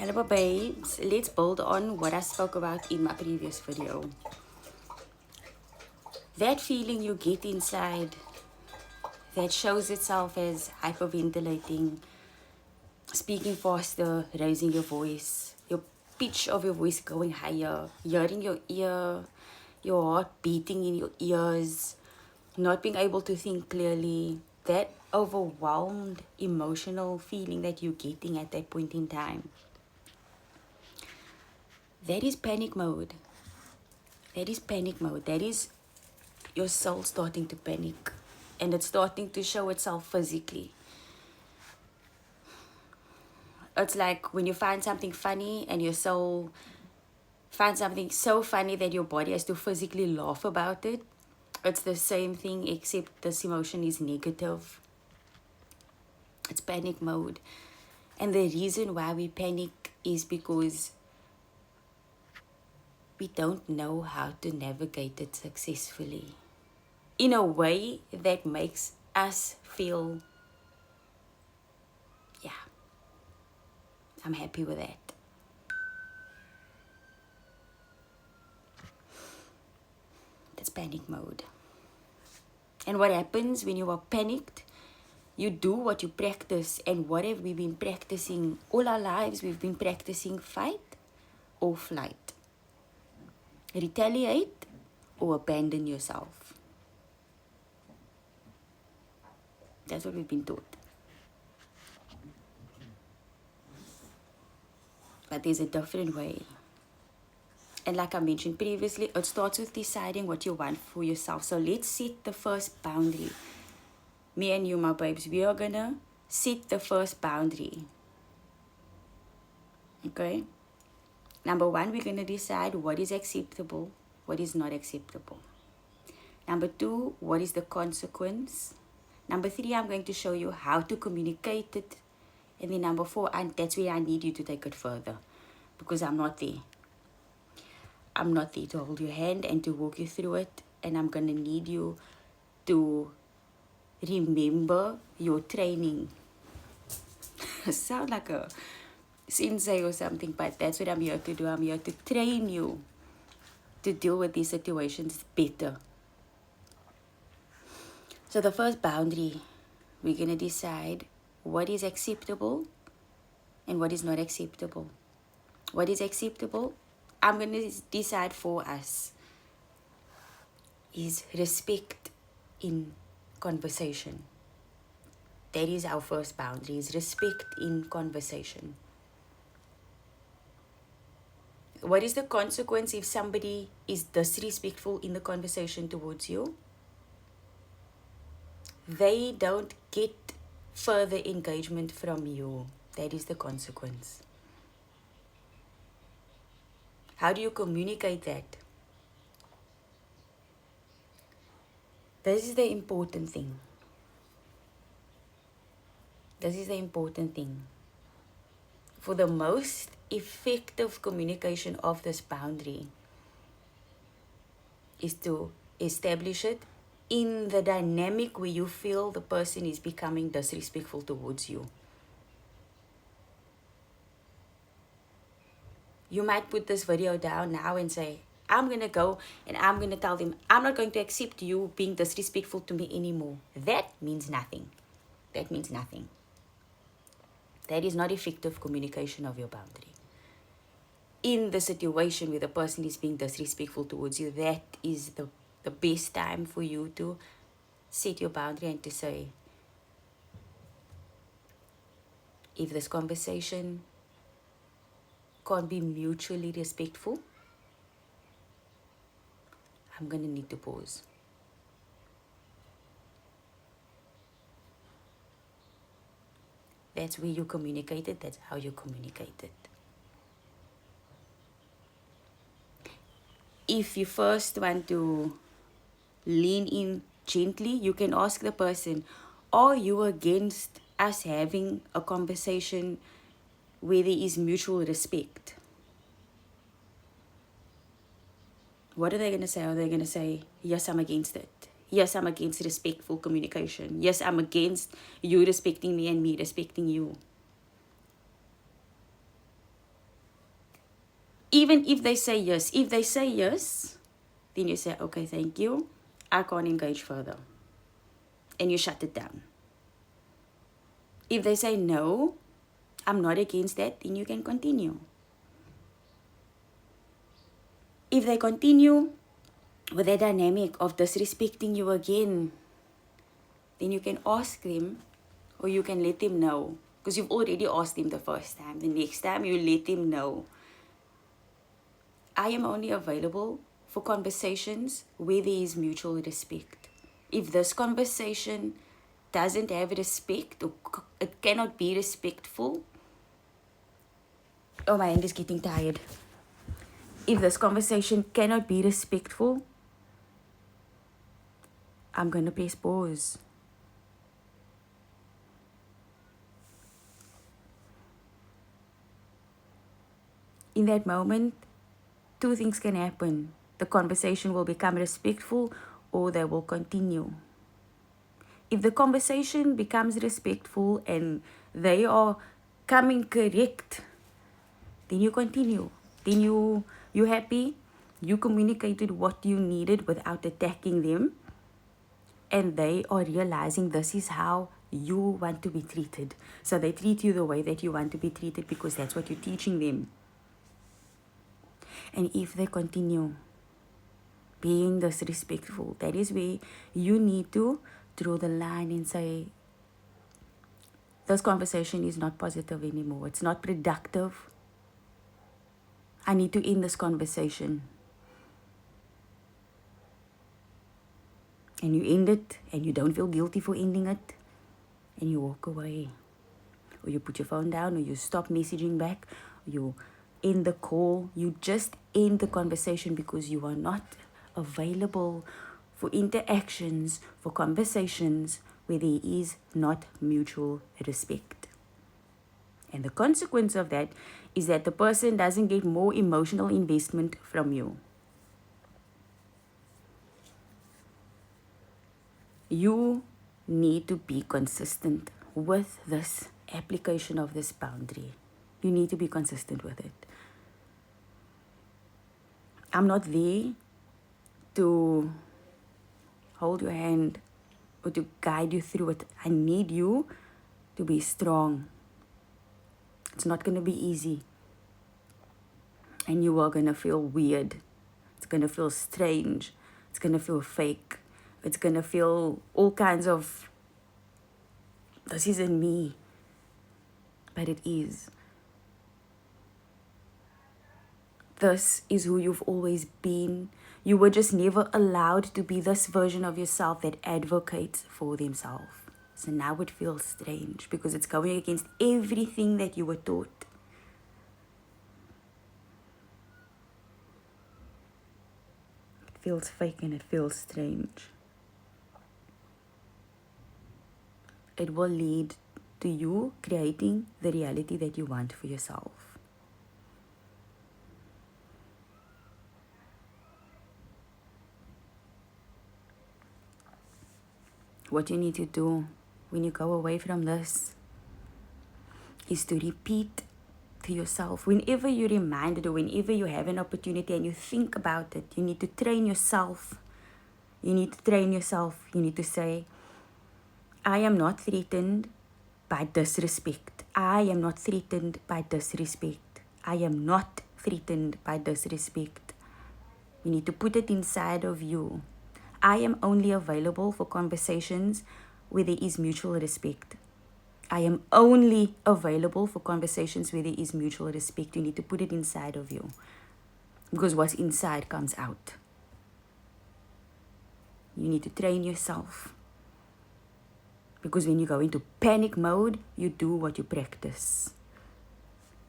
Hello babes, let's build on what I spoke about in my previous video. That feeling you get inside that shows itself as hyperventilating, speaking faster, raising your voice, your pitch of your voice going higher, hearing your ear, your heart beating in your ears, not being able to think clearly, that overwhelmed emotional feeling that you're getting at that point in time. That is panic mode. That is panic mode. That is your soul starting to panic, and it's starting to show itself physically. It's like when you find something funny and your soul finds something so funny that your body has to physically laugh about it. It's the same thing, except this emotion is negative. It's panic mode. And the reason why we panic is because we don't know how to navigate it successfully in a way that makes us feel, yeah, I'm happy with that. That's panic mode. And what happens when you are panicked? You do what you practice. And what have we been practicing all our lives? We've been practicing fight or flight, retaliate or abandon yourself. That's what we've been taught. But there's a different way. And like I mentioned previously, it starts with deciding what you want for yourself. So let's set the first boundary. Me and you, my babes, we are gonna set the first boundary. Okay? Number one, we're gonna decide what is acceptable, what is not acceptable. Number two, what is the consequence? Number three, I'm going to show you how to communicate it. And then number four, and that's where I need you to take it further, because I'm not there. I'm not there to hold your hand and to walk you through it. And I'm going to need you to remember your training. Sound like a sensei or something, but that's what I'm here to do. I'm here to train you to deal with these situations better. So the first boundary, we're going to decide what is acceptable and what is not acceptable. What is acceptable, I'm going to decide for us, is respect in conversation. That is our first boundary, is respect in conversation. What is the consequence if somebody is disrespectful in the conversation towards you? They don't get further engagement from you. That is the consequence. How do you communicate that? This is the important thing. This is the important thing. For the most effective communication of this boundary is to establish it in the dynamic where you feel the person is becoming disrespectful towards you. You might put this video down now and say, I'm going to go and I'm going to tell them, I'm not going to accept you being disrespectful to me anymore. That means nothing. That means nothing. That is not effective communication of your boundary. In the situation where the person is being disrespectful towards you, that is the best time for you to set your boundary and to say, if this conversation can't be mutually respectful, I'm going to need to pause. That's where you communicate it. That's how you communicate it. If you first want to lean in gently, you can ask the person, are you against us having a conversation where there is mutual respect? What are they going to say? Are they going to say, yes, I'm against it? Yes, I'm against respectful communication. Yes, I'm against you respecting me and me respecting you. Even if they say yes, then you say, okay, thank you, I can't engage further. And you shut it down. If they say no, I'm not against that, then you can continue. If they continue with the dynamic of disrespecting you again, then you can ask them, or you can let them know, because you've already asked them the first time. The next time you let them know, I am only available for conversations where there is mutual respect. If this conversation doesn't have respect, or it cannot be respectful, oh, my hand is getting tired. If this conversation cannot be respectful, I'm going to press pause. In that moment, two things can happen. The conversation will become respectful, or they will continue. If the conversation becomes respectful and they are coming correct, then you continue. Then you're happy. You communicated what you needed without attacking them. And they are realizing this is how you want to be treated. So they treat you the way that you want to be treated, because that's what you're teaching them. And if they continue being disrespectful, that is where you need to draw the line and say, this conversation is not positive anymore. It's not productive. I need to end this conversation. And you end it, and you don't feel guilty for ending it, and you walk away. Or you put your phone down, or you stop messaging back, or you end the call. You just end the conversation because you are not available for interactions, for conversations where there is not mutual respect. And the consequence of that is that the person doesn't get more emotional investment from you. You need to be consistent with this application of this boundary. You need to be consistent with it. I'm not there to hold your hand or to guide you through it. I need you to be strong. It's not going to be easy. And you are going to feel weird. It's going to feel strange. It's going to feel fake. It's going to feel all kinds of, this isn't me. But it is. This is who you've always been. You were just never allowed to be this version of yourself that advocates for themselves. So now it feels strange because it's going against everything that you were taught. It feels fake and it feels strange. It will lead to you creating the reality that you want for yourself. What you need to do when you go away from this is to repeat to yourself. Whenever you're reminded or whenever you have an opportunity and you think about it, you need to train yourself. You need to train yourself. You need to say, I am not threatened by disrespect. I am not threatened by disrespect. I am not threatened by disrespect. You need to put it inside of you. I am only available for conversations where there is mutual respect. I am only available for conversations where there is mutual respect. You need to put it inside of you. Because what's inside comes out. You need to train yourself. Because when you go into panic mode, you do what you practice.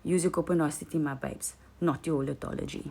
Use your copanosity, my babes, not your holotology.